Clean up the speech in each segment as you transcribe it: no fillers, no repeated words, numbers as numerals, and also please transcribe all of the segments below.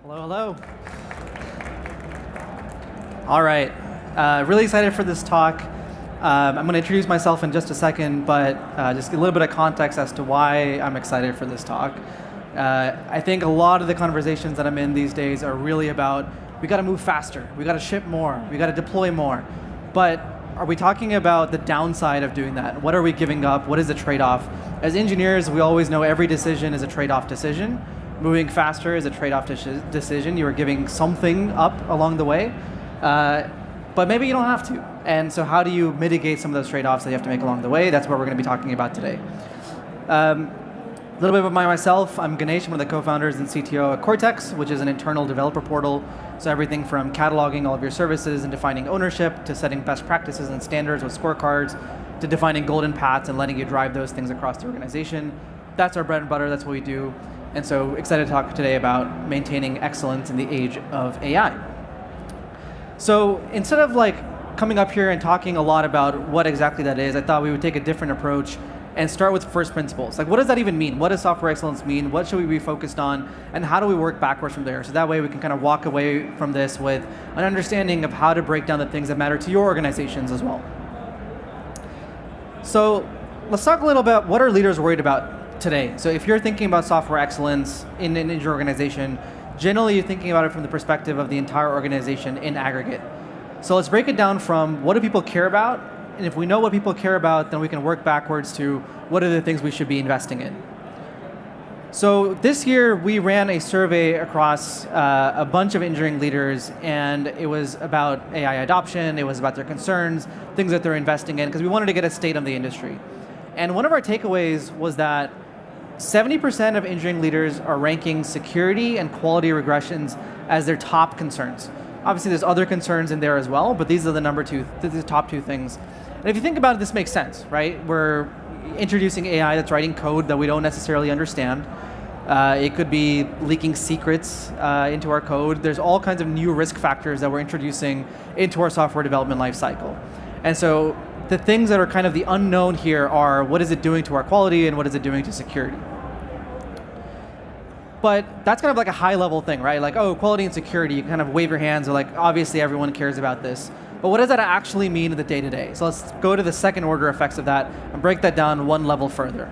Hello, hello. All right, really excited for this talk. I'm going to introduce myself in just a second, but just a little bit of context as to why I'm excited for this talk. I think a lot of the conversations that I'm in these days are really about, we got to move faster, we got to ship more, we got to deploy more. But are we talking about the downside of doing that? What are we giving up? What is the trade-off? As engineers, we always know every decision is a trade-off decision. Moving faster is a trade-off decision. You are giving something up along the way, but maybe you don't have to. And so how do you mitigate some of those trade-offs that you have to make along the way? That's what we're going to be talking about today. A little bit about myself. I'm Ganesh, one of the co-founders and CTO at Cortex, which is an internal developer portal. So everything from cataloging all of your services and defining ownership to setting best practices and standards with scorecards to defining golden paths and letting you drive those things across the organization. That's our bread and butter. That's what we do. And so excited to talk today about maintaining excellence in the age of AI. So instead of coming up here and talking a lot about what exactly that is, I thought we would take a different approach and start with first principles. What does that even mean? What does software excellence mean? What should we be focused on? And how do we work backwards from there? So that way we can kind of walk away from this with an understanding of how to break down the things that matter to your organizations as well. So let's talk a little about what are leaders worried about today. So if you're thinking about software excellence in your organization, generally you're thinking about it from the perspective of the entire organization in aggregate. So let's break it down from what do people care about, and if we know what people care about, then we can work backwards to what are the things we should be investing in. So this year we ran a survey across a bunch of engineering leaders, and it was about AI adoption, it was about their concerns, things that they're investing in, because we wanted to get a state on the industry. And one of our takeaways was that 70% of engineering leaders are ranking security and quality regressions as their top concerns. Obviously, there's other concerns in there as well, but these are the top two things. And if you think about it, this makes sense, right? We're introducing AI that's writing code that we don't necessarily understand. It could be leaking secrets into our code. There's all kinds of new risk factors that we're introducing into our software development lifecycle. And so the things that are kind of the unknown here are what is it doing to our quality and what is it doing to security. But that's kind of like a high level thing, right? Oh, quality and security, you kind of wave your hands, or obviously everyone cares about this. But what does that actually mean in the day-to-day? So let's go to the second order effects of that and break that down one level further.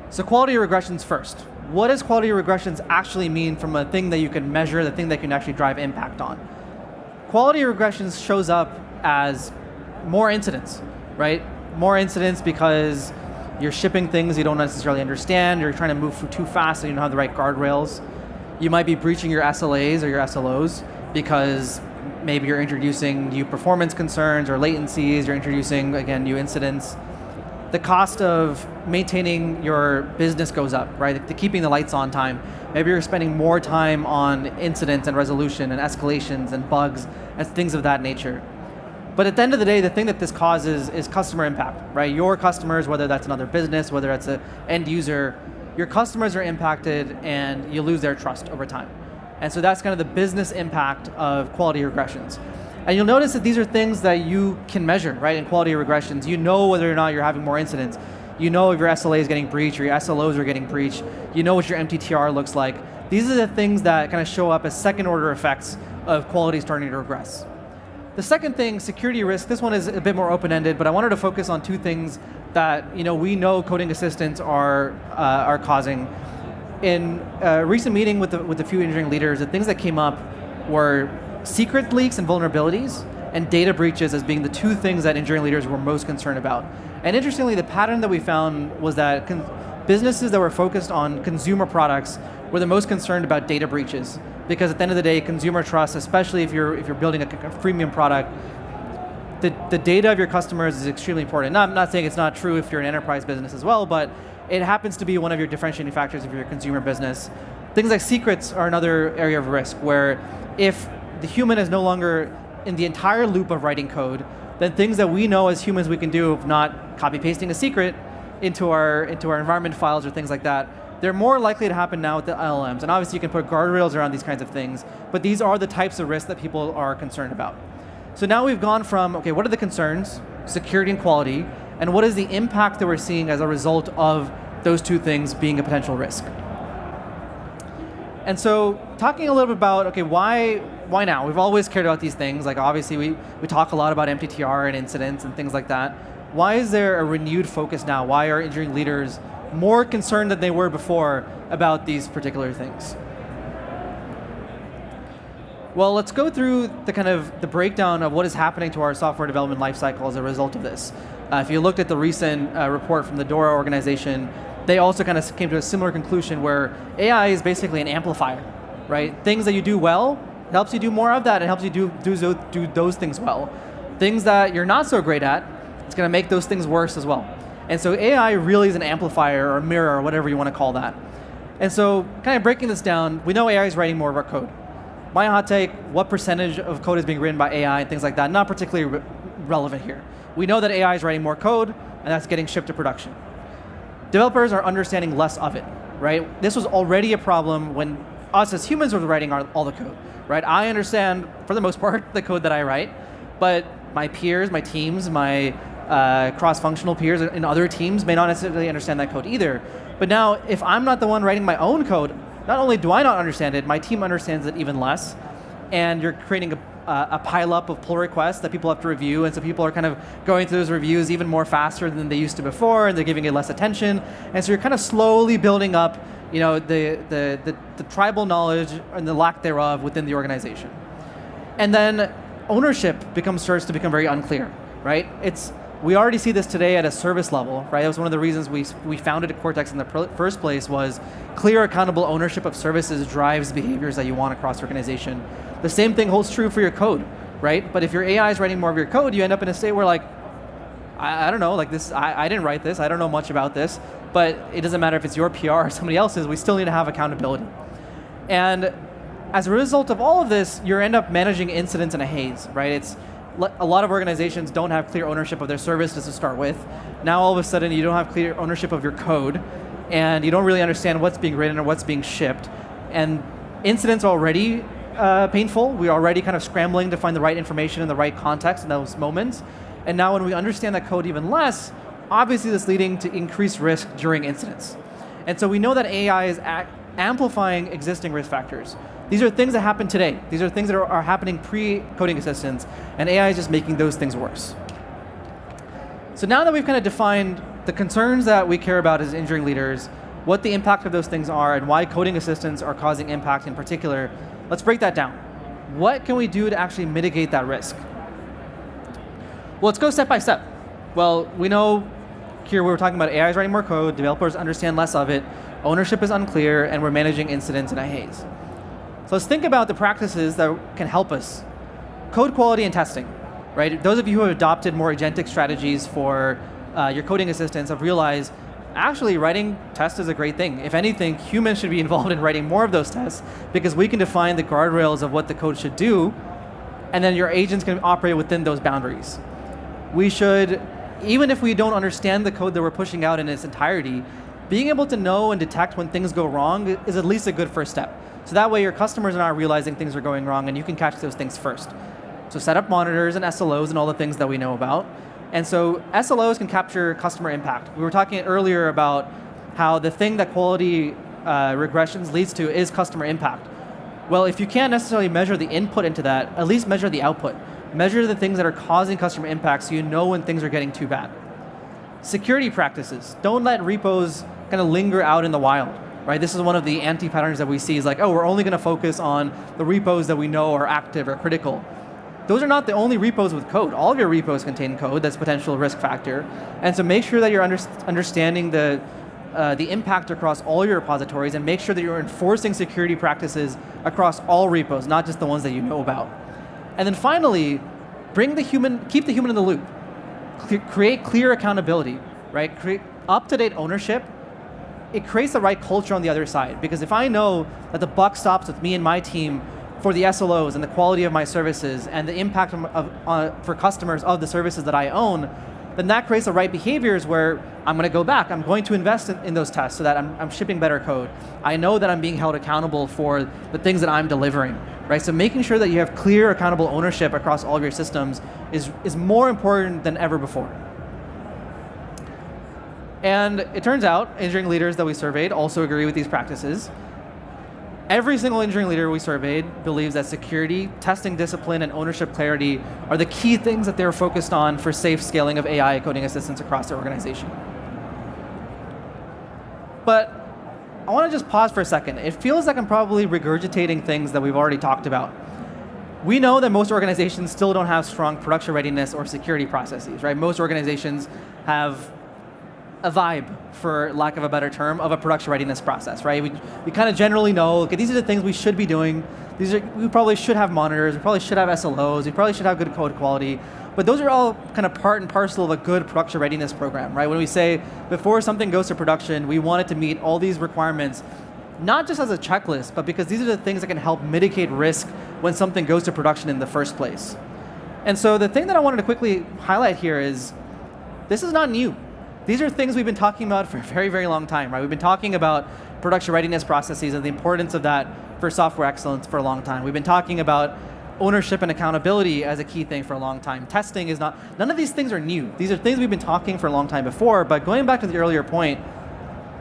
So quality regressions first. What does quality regressions actually mean from a thing that you can measure, the thing that you can actually drive impact on? Quality regressions shows up as more incidents, right? More incidents because you're shipping things you don't necessarily understand, you're trying to move too fast so you don't have the right guardrails. You might be breaching your SLAs or your SLOs because maybe you're introducing new performance concerns or latencies, you're introducing, again, new incidents. The cost of maintaining your business goes up, right? To keeping the lights on time. Maybe you're spending more time on incidents and resolution and escalations and bugs and things of that nature. But at the end of the day, the thing that this causes is customer impact, right? Your customers, whether that's another business, whether that's an end user, your customers are impacted and you lose their trust over time. And so that's kind of the business impact of quality regressions. And you'll notice that these are things that you can measure, right? In quality regressions, you know whether or not you're having more incidents. You know if your SLA is getting breached or your SLOs are getting breached. You know what your MTTR looks like. These are the things that kind of show up as second order effects of quality starting to regress. The second thing, security risk, this one is a bit more open-ended, but I wanted to focus on two things that we know coding assistants are causing. In a recent meeting with a few engineering leaders, the things that came up were secret leaks and vulnerabilities, and data breaches as being the two things that engineering leaders were most concerned about. And interestingly, the pattern that we found was that businesses that were focused on consumer products were the most concerned about data breaches. Because at the end of the day, consumer trust, especially if you're building a freemium product, the data of your customers is extremely important. Now, I'm not saying it's not true if you're an enterprise business as well, but it happens to be one of your differentiating factors if you're a consumer business. Things like secrets are another area of risk, where if the human is no longer in the entire loop of writing code, then things that we know as humans we can do of not copy-pasting a secret into our environment files or things like that, they're more likely to happen now with the LLMs. And obviously you can put guardrails around these kinds of things, but these are the types of risks that people are concerned about. So now we've gone from, okay, what are the concerns, security and quality, and what is the impact that we're seeing as a result of those two things being a potential risk? And so talking a little bit about, okay, why now? We've always cared about these things. Like obviously we talk a lot about MTTR and incidents and things like that. Why is there a renewed focus now? Why are engineering leaders more concerned than they were before about these particular things? Well, let's go through the breakdown of what is happening to our software development lifecycle as a result of this. If you looked at the recent report from the DORA organization, they also kind of came to a similar conclusion where AI is basically an amplifier, right? Things that you do well, it helps you do more of that, and helps you do those things well. Things that you're not so great at, it's going to make those things worse as well. And so AI really is an amplifier or a mirror or whatever you want to call that. And so kind of breaking this down, we know AI is writing more of our code. My hot take, what percentage of code is being written by AI and things like that, not particularly relevant here. We know that AI is writing more code, and that's getting shipped to production. Developers are understanding less of it, right? This was already a problem when us as humans were writing all the code, right? I understand, for the most part, the code that I write, but my peers, my teams, my cross-functional peers in other teams may not necessarily understand that code either. But now, if I'm not the one writing my own code, not only do I not understand it, my team understands it even less, and you're creating a pile-up of pull requests that people have to review, and so people are kind of going through those reviews even more faster than they used to before, and they're giving it less attention, and so you're kind of slowly building up, the tribal knowledge and the lack thereof within the organization. And then ownership starts to become very unclear, right? We already see this today at a service level, right? That was one of the reasons we founded Cortex in the first place, was clear, accountable ownership of services drives behaviors that you want across the organization. The same thing holds true for your code, right? But if your AI is writing more of your code, you end up in a state where I don't know, I didn't write this, I don't know much about this, but it doesn't matter if it's your PR or somebody else's, we still need to have accountability. And as a result of all of this, you end up managing incidents in a haze, right? A lot of organizations don't have clear ownership of their services to start with. Now all of a sudden you don't have clear ownership of your code, and you don't really understand what's being written or what's being shipped. And incidents are already painful. We're already kind of scrambling to find the right information in the right context in those moments. And now when we understand that code even less, obviously that's leading to increased risk during incidents. And so we know that AI is amplifying existing risk factors. These are things that happen today. These are things that are happening pre-coding assistance, and AI is just making those things worse. So now that we've kind of defined the concerns that we care about as engineering leaders, what the impact of those things are, and why coding assistants are causing impact in particular, let's break that down. What can we do to actually mitigate that risk? Well, let's go step by step. Well, we know here we were talking about AI is writing more code, developers understand less of it, ownership is unclear, and we're managing incidents in a haze. So let's think about the practices that can help us. Code quality and testing, right? Those of you who have adopted more agentic strategies for your coding assistants have realized actually writing tests is a great thing. If anything, humans should be involved in writing more of those tests because we can define the guardrails of what the code should do, and then your agents can operate within those boundaries. We should, even if we don't understand the code that we're pushing out in its entirety, being able to know and detect when things go wrong is at least a good first step. So that way your customers are not realizing things are going wrong and you can catch those things first. So set up monitors and SLOs and all the things that we know about. And so SLOs can capture customer impact. We were talking earlier about how the thing that quality regressions leads to is customer impact. Well, if you can't necessarily measure the input into that, at least measure the output. Measure the things that are causing customer impact so you know when things are getting too bad. Security practices. Don't let repos kind of linger out in the wild. Right? This is one of the anti-patterns that we see is we're only going to focus on the repos that we know are active or critical. Those are not the only repos with code. All of your repos contain code that's potential risk factor. And so make sure that you're understanding the impact across all your repositories, and make sure that you're enforcing security practices across all repos, not just the ones that you know about. And then finally, keep the human in the loop. Create clear accountability, right? Create up-to-date ownership. It creates the right culture on the other side. Because if I know that the buck stops with me and my team for the SLOs and the quality of my services and the impact for customers of the services that I own, then that creates the right behaviors where I'm going to go back. I'm going to invest in those tests so that I'm shipping better code. I know that I'm being held accountable for the things that I'm delivering, right? So making sure that you have clear, accountable ownership across all of your systems is more important than ever before. And it turns out engineering leaders that we surveyed also agree with these practices. Every single engineering leader we surveyed believes that security, testing discipline, and ownership clarity are the key things that they're focused on for safe scaling of AI coding assistants across their organization. But I want to just pause for a second. It feels like I'm probably regurgitating things that we've already talked about. We know that most organizations still don't have strong production readiness or security processes, right? Most organizations have a vibe, for lack of a better term, of a production readiness process, right? We kind of generally know, okay, these are the things we should be doing. We probably should have monitors, we probably should have SLOs, we probably should have good code quality, but those are all kind of part and parcel of a good production readiness program, right? When we say, before something goes to production, we want it to meet all these requirements, not just as a checklist, but because these are the things that can help mitigate risk when something goes to production in the first place. And so the thing that I wanted to quickly highlight here is, this is not new. These are things we've been talking about for a very, very long time, right? We've been talking about production readiness processes and the importance of that for software excellence for a long time. We've been talking about ownership and accountability as a key thing for a long time. Testing is not, none of these things are new. These are things we've been talking for a long time before, but going back to the earlier point,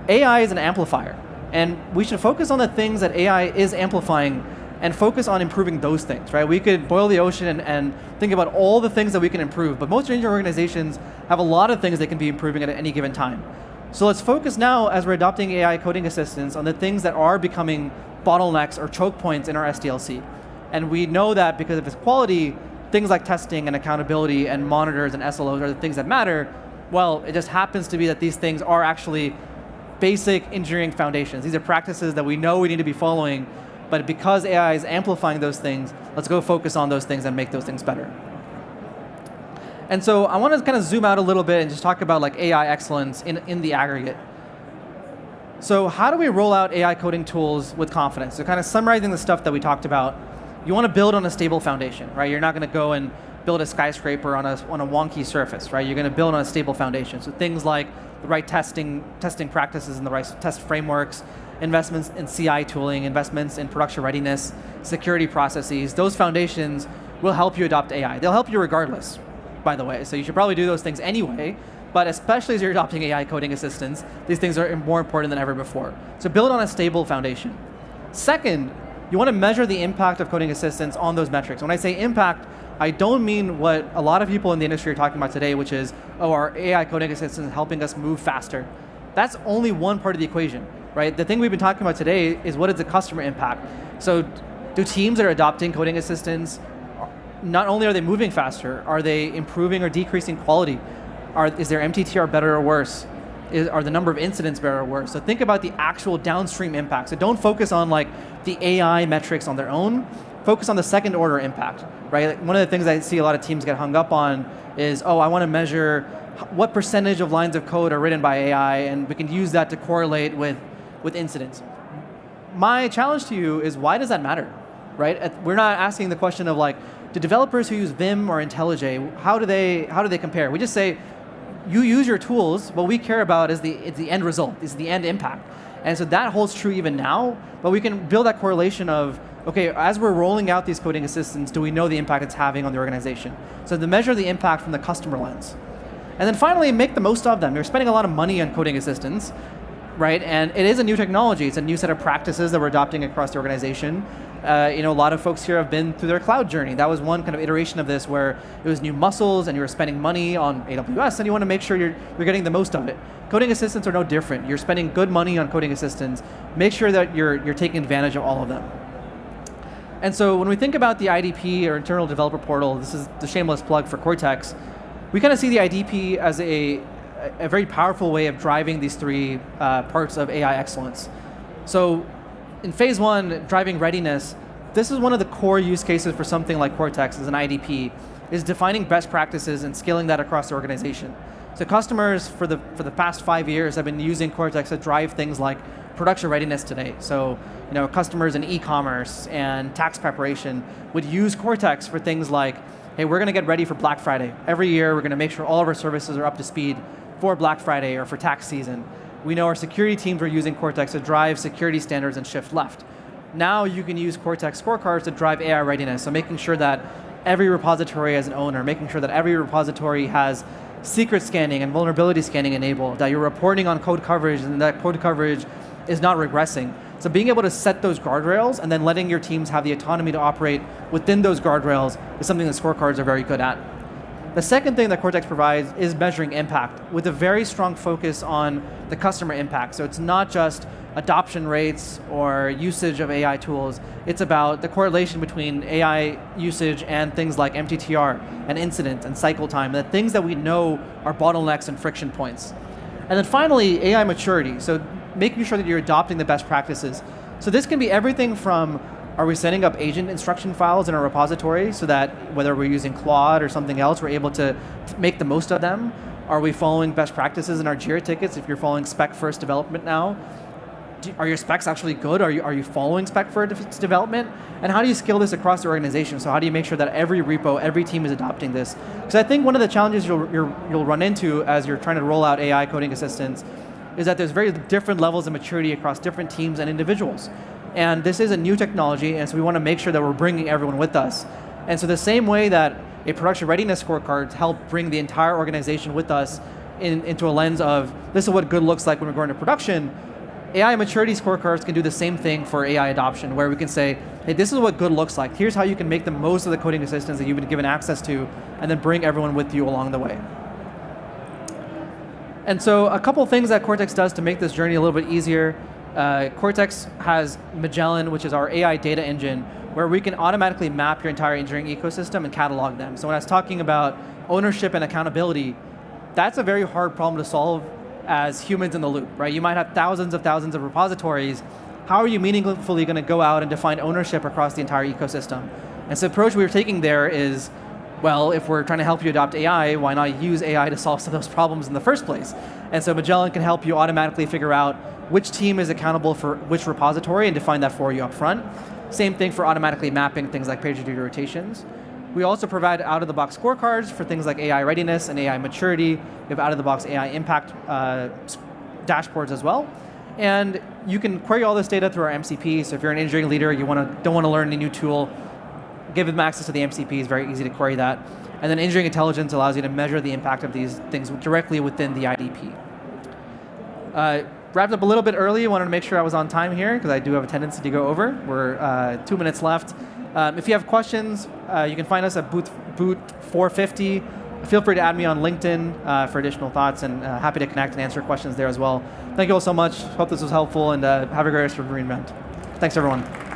AI is an amplifier. And we should focus on the things that AI is amplifying and focus on improving those things, right? We could boil the ocean and think about all the things that we can improve, but most engineering organizations have a lot of things they can be improving at any given time. So let's focus now, as we're adopting AI coding assistants, on the things that are becoming bottlenecks or choke points in our SDLC. And we know that because of its quality, things like testing and accountability and monitors and SLOs are the things that matter. Well, it just happens to be that these things are actually basic engineering foundations. These are practices that we know we need to be following, but because AI is amplifying those things, let's go focus on those things and make those things better. And so I want to kind of zoom out a little bit and just talk about like AI excellence in the aggregate. So how do we roll out AI coding tools with confidence? So kind of summarizing the stuff that we talked about, you want to build on a stable foundation, right? You're not going to go and build a skyscraper on a wonky surface, right? You're going to build on a stable foundation. So things like the right testing practices and the right test frameworks, investments in CI tooling, investments in production readiness, security processes, those foundations will help you adopt AI. They'll help you regardless, by the way. So you should probably do those things anyway, but especially as you're adopting AI coding assistants, these things are more important than ever before. So build on a stable foundation. Second, you want to measure the impact of coding assistants on those metrics. When I say impact, I don't mean what a lot of people in the industry are talking about today, which is, oh, our AI coding assistant is helping us move faster. That's only one part of the equation, right? The thing we've been talking about today is, what is the customer impact? So do teams that are adopting coding assistants, not only are they moving faster, are they improving or decreasing quality? Is their MTTR better or worse? Are the number of incidents better or worse? So think about the actual downstream impact. So don't focus on like the AI metrics on their own. Focus on the second order impact, right? Like one of the things I see a lot of teams get hung up on is, oh, I want to measure what percentage of lines of code are written by AI, and we can use that to correlate with incidents. My challenge to you is, why does that matter, right? We're not asking the question of like, do developers who use Vim or IntelliJ, how do they compare? We just say, you use your tools, what we care about is the end result, is the end impact. And so that holds true even now, but we can build that correlation of, okay, as we're rolling out these coding assistants, do we know the impact it's having on the organization? So to measure the impact from the customer lens. And then finally, make the most of them. You're spending a lot of money on coding assistants, right? And it is a new technology. It's a new set of practices that we're adopting across the organization. A lot of folks here have been through their cloud journey. That was one kind of iteration of this where it was new muscles and you were spending money on AWS, and you want to make sure you're getting the most of it. Coding assistants are no different. You're spending good money on coding assistants. Make sure that you're taking advantage of all of them. And so when we think about the IDP, or internal developer portal, this is the shameless plug for Cortex, we kind of see the IDP as a very powerful way of driving these three parts of AI excellence. So in phase one, driving readiness, this is one of the core use cases for something like Cortex as an IDP, is defining best practices and scaling that across the organization. So customers for the past 5 years have been using Cortex to drive things like production readiness today. So customers in e-commerce and tax preparation would use Cortex for things like, hey, we're going to get ready for Black Friday. Every year, we're going to make sure all of our services are up to speed for Black Friday or for tax season. We know our security teams are using Cortex to drive security standards and shift left. Now you can use Cortex scorecards to drive AI readiness, so making sure that every repository has an owner, making sure that every repository has secret scanning and vulnerability scanning enabled, that you're reporting on code coverage and that code coverage is not regressing. So being able to set those guardrails and then letting your teams have the autonomy to operate within those guardrails is something that scorecards are very good at. The second thing that Cortex provides is measuring impact with a very strong focus on the customer impact. So it's not just adoption rates or usage of AI tools. It's about the correlation between AI usage and things like MTTR and incident and cycle time, the things that we know are bottlenecks and friction points. And then finally, AI maturity. So making sure that you're adopting the best practices. So this can be everything from, are we setting up agent instruction files in our repository so that whether we're using Claude or something else, we're able to make the most of them? Are we following best practices in our Jira tickets if you're following spec-first development now? Are your specs actually good? Are you following spec-first development? And how do you scale this across the organization? So how do you make sure that every repo, every team is adopting this? Because I think one of the challenges you'll run into as you're trying to roll out AI coding assistants is that there's very different levels of maturity across different teams and individuals. And this is a new technology, and so we want to make sure that we're bringing everyone with us. And so the same way that a production readiness scorecard help bring the entire organization with us into a lens of, this is what good looks like when we're going to production, AI maturity scorecards can do the same thing for AI adoption, where we can say, hey, this is what good looks like. Here's how you can make the most of the coding assistants that you've been given access to, and then bring everyone with you along the way. And so a couple things that Cortex does to make this journey a little bit easier. Cortex has Magellan, which is our AI data engine, where we can automatically map your entire engineering ecosystem and catalog them. So when I was talking about ownership and accountability, that's a very hard problem to solve as humans in the loop, right? You might have thousands of repositories. How are you meaningfully going to go out and define ownership across the entire ecosystem? And so the approach we were taking there is, well, if we're trying to help you adopt AI, why not use AI to solve some of those problems in the first place? And so Magellan can help you automatically figure out which team is accountable for which repository and define that for you up front. Same thing for automatically mapping things like PagerDuty rotations. We also provide out-of-the-box scorecards for things like AI readiness and AI maturity. We have out-of-the-box AI impact dashboards as well. And you can query all this data through our MCP. So if you're an engineering leader, you don't want to learn a new tool, give them access to the MCP. It's very easy to query that. And then engineering intelligence allows you to measure the impact of these things directly within the IDP. Wrapped up a little bit early. Wanted to make sure I was on time here because I do have a tendency to go over. We're 2 minutes left. If you have questions, you can find us at booth 450. Feel free to add me on LinkedIn for additional thoughts, and happy to connect and answer questions there as well. Thank you all so much. Hope this was helpful, and have a great rest of the reinvent. Thanks, everyone.